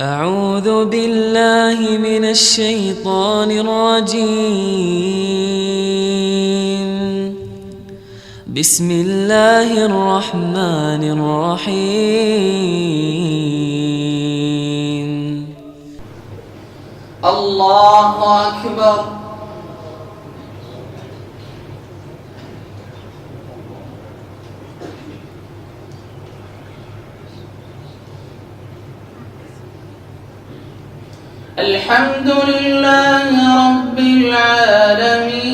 أعوذ بالله من الشيطان الرجيم. بسم الله الرحمن الرحيم. الله أكبر. الحمد لله رب العالمين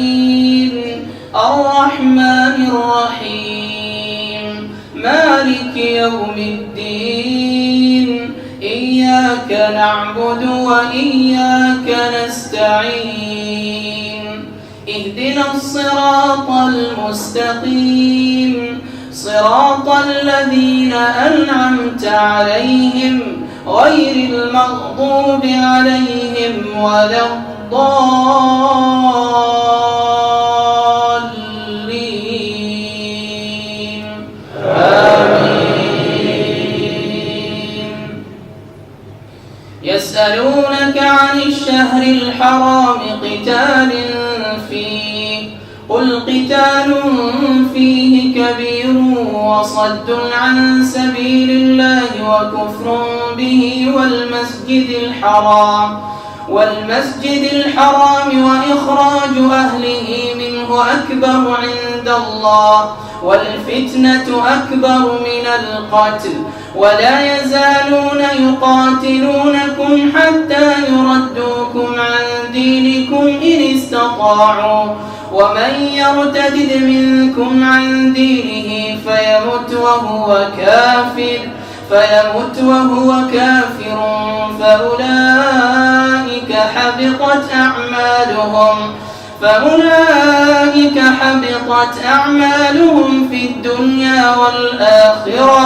الرحمن الرحيم مالك يوم الدين إياك نعبد وإياك نستعين اهدنا الصراط المستقيم صراط الذين أنعمت عليهم غير المغضوب عليهم ولا الضالين آمين. يسألونك عن الشهر الحرام قتال فيه قل قتال فيه كبير وصد عن سبيل الله وكفر به والمسجد الحرام وإخراج أهله منه أكبر عند الله والفتنة أكبر من القتل ولا يزالون يقاتلونكم حتى يردوكم عن دينكم إن استطاعوا ومن يرتد منكم عن دينه فيمت وهو كافر فأولئك حبطت أعمالهم في الدنيا والآخرة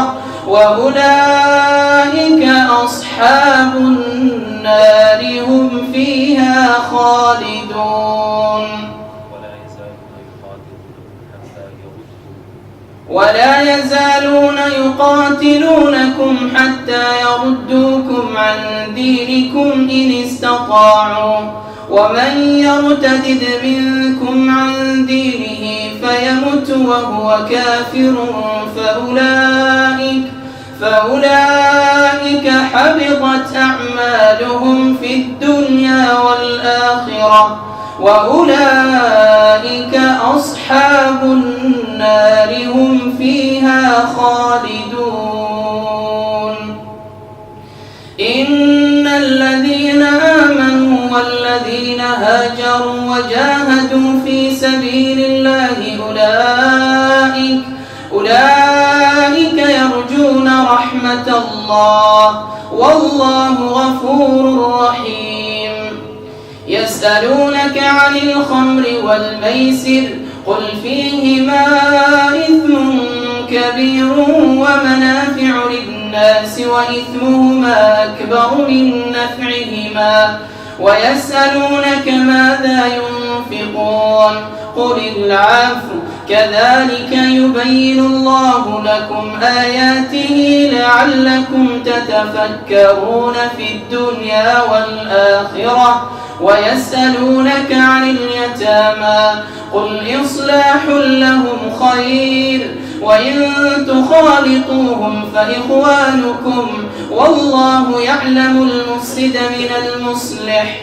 وأولئك أصحاب النار هم فيها خالدون. ولا يزالون يقاتلونكم حتى يردوكم عن دينكم إن استطاعوا ومن يرتد منكم عن دينه فيمت وهو كافر فأولئك حبطت أعمالهم في الدنيا والآخرة وأولئك أصحاب النار هم فيها خالدون. إن الذين آمنوا والذين هاجروا وجاهدوا في سبيل الله أولئك يرجون رحمة الله والله غفور رحيم. يسألونك عن الخمر والميسر قل فيهما إثم كبير ومنافع للناس وإثمهما أكبر من نفعهما ويسألونك ماذا ينفقون قل العفو كذلك يبين الله لكم آياته لعلكم تتفكرون في الدنيا والآخرة ويسألونك عن اليتامى قل إصلاح لهم خير وإن تخالطوهم فإخوانكم والله يعلم المفسد من المصلح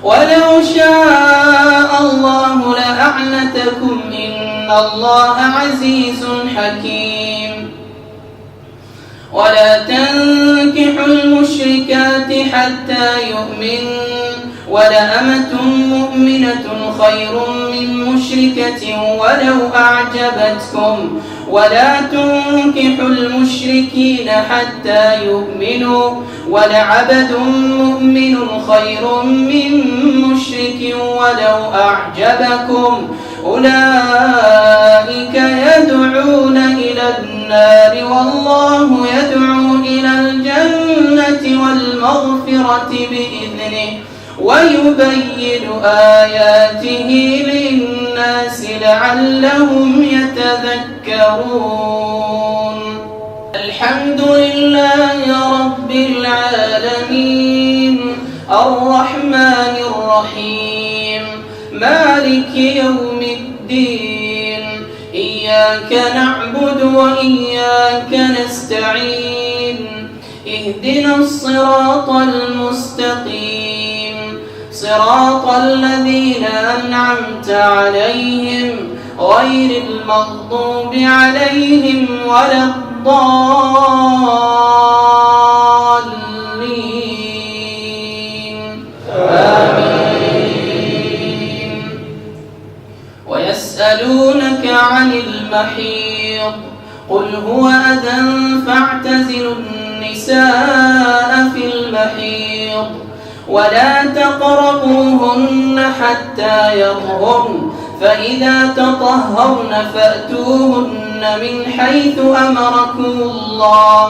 ولو شاء الله لأعنتكم إن الله عزيز حكيم. ولا تنكحوا المشركات حتى يؤمنوا ولأمة مؤمنة خير من مشركة ولو أعجبتكم ولا تنكحوا المشركين حتى يؤمنوا ولعبد مؤمن خير من مشرك ولو أعجبكم أولئك يدعون إلى النار والله يدعو إلى الجنة والمغفرة بإذنه ويبين آياته للناس لعلهم يتذكرون. الحمد لله رب العالمين الرحمن الرحيم مالك يوم الدين إياك نعبد وإياك نستعين اهدنا الصراط المستقيم صراط الذين أنعمت عليهم غير المغضوب عليهم ولا الضالين آمين. ويسألونك عن المحيض قل هو أذى فاعتزلوا النساء في المحيض ولا تقربوهن حتى يطهرن فإذا تطهرن فأتوهن من حيث أمركم الله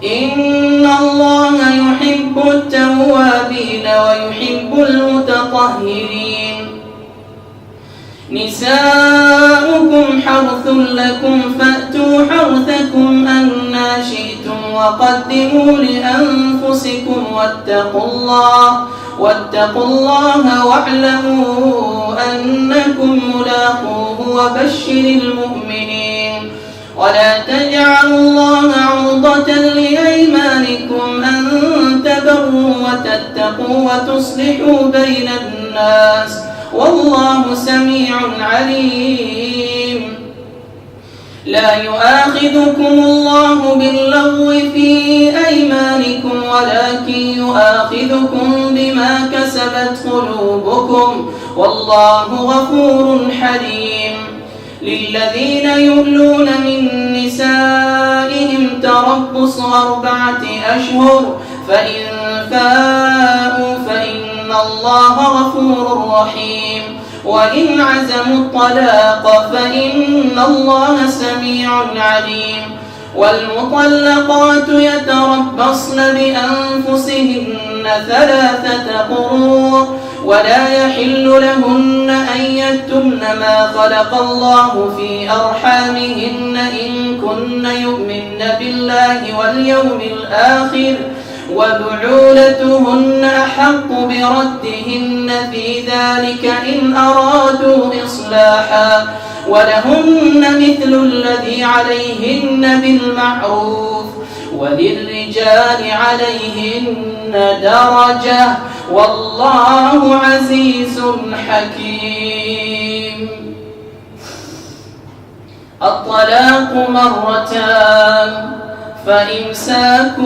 إن الله يحب التوابين ويحب المتطهرين. نساؤكم حرث لكم فأتوا حرثكم أنى شئتم وقدموا لأنفسكم واتقوا الله واعلموا أنكم ملاقوه وبشر المؤمنين. ولا تجعلوا الله عرضة لأيمانكم أن تبروا وتتقوا وتصلحوا بين الناس والله سميع عليم. لا يؤاخذكم الله باللغو في أيمانكم ولكن يؤاخذكم بما كسبت قلوبكم والله غفور حليم. للذين يؤلون من نسائهم تربص 4 أشهر فإن فاءوا فإن الله غفور رحيم وإن عزموا الطلاق فإن الله سميع عليم. والمطلقات يتربصن بأنفسهن 3 قروء ولا يحل لهن أن يكتمن ما خلق الله في أرحامهن إن كن يؤمن بالله واليوم الآخر وبعولتهن أحق بردهن في ذلك إن أرادوا إصلاحا ولهن مثل الذي عليهن بالمعروف وللرجال عليهن درجة والله عزيز حكيم. الطلاق 2 فإمساك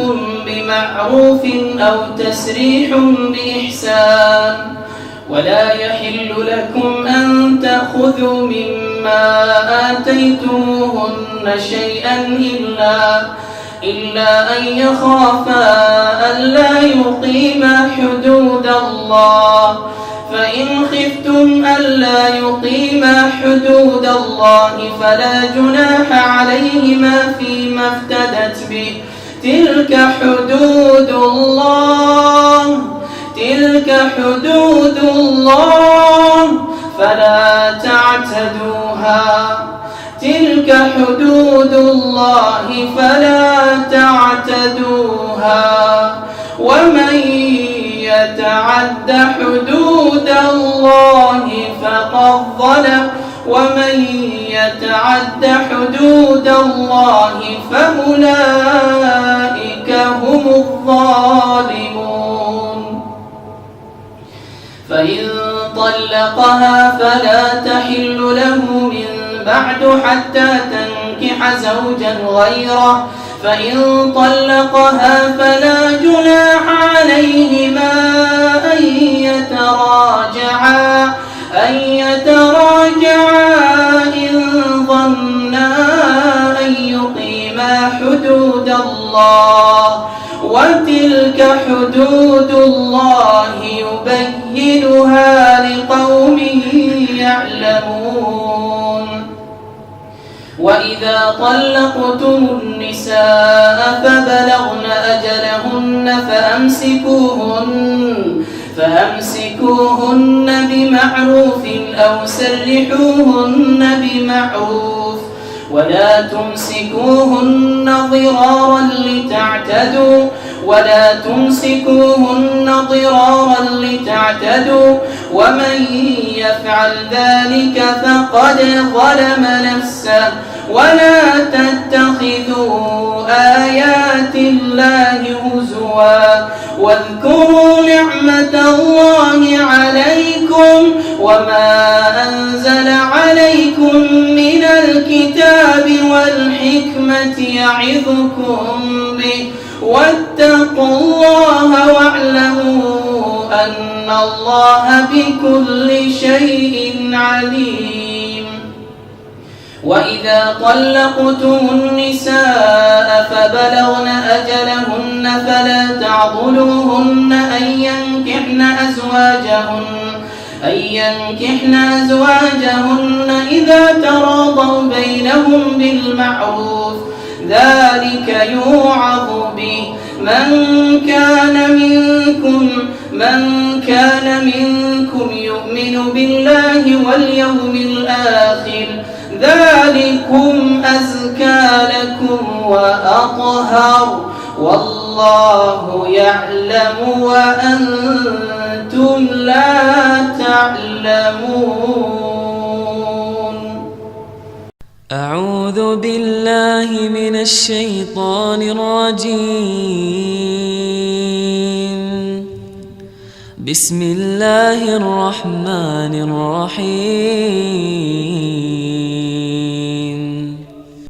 بمعروف أو تسريح بإحسان ولا يحل لكم أن تأخذوا مما آتيتموهن شيئا إلا أن يخافا ألا يقيما حدود الله فإن خفتم ألا يقيما حدود الله فلا جناح عليهما فيما افتدت به تلك حدود الله فلا تعتدوها تلك حدود الله فلا تعتدوها ومن يتعد حدود الله فقد ظلم ومن يتعد حدود الله فأولئك هم الظالمون. فإن طلقها فلا تحل له من بعد حتى تنكح زوجا غيره فإن طلقها فلا جناح عليهما أن يتراجعا إن ظنا أن يقيما حدود الله وتلك حدود الله يبينها لقوم يعلمون. وإذا طلقتم النساء فبلغن أجلهن فأمسكوهن بمعروف أو سرحوهن بمعروف ولا تمسكوهن ضرارا لتعتدوا ومن يفعل ذلك فقد ظلم نفسه ولا تتخذوا آيات الله هزوا واذكروا نعمة الله عليكم وما أنزل عليكم من الكتاب والحكمة يعظكم به واتقوا الله واعلموا أن الله بكل شيء عليم. وإذا طلقتم النساء فبلغن أجلهن فلا تعضلوهن أن ينكحن أزواجهن إذا تراضوا بينهم بالمعروف ذلك يوعظ به من كان منكم يؤمن بالله واليوم الآخر ذلكم أزكى لكم وأطهر والله يعلم وأنتم لا تعلمون. أعوذ بالله من الشيطان الرجيم. بسم الله الرحمن الرحيم.